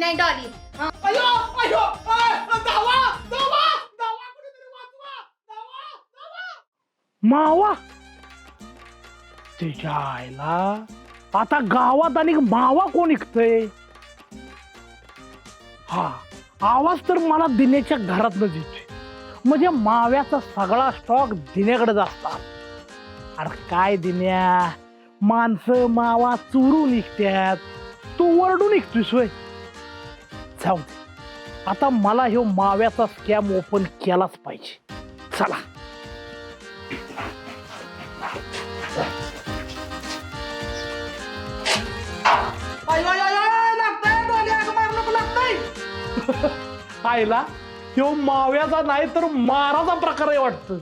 नाही डॉली. अयो अयो धावा धावा धावा कुणीतरी वाचवा धावा धावा. मावा तिच्या आईला आता गावात आणि मावा कोण निघतय? हा आवाज तर मला दिनेच्या घरातनच येतोय. म्हणजे माव्याचा सगळा स्टॉक दिनेकडेच असतात. अरे काय दिन्या, माणसं मावा चोरून निघत्यात, तू वरडून निघतोय सोय. जाऊ दे, आता मला ह्यो माव्याचा स्कॅम ओपन केलाच पाहिजे. चला अयो अयो अयो लागतंय डोली अगं मारू नको लागतंय. आईला ह्यो माव्याचा नाही तर माराचा प्रकार आहे वाटतं.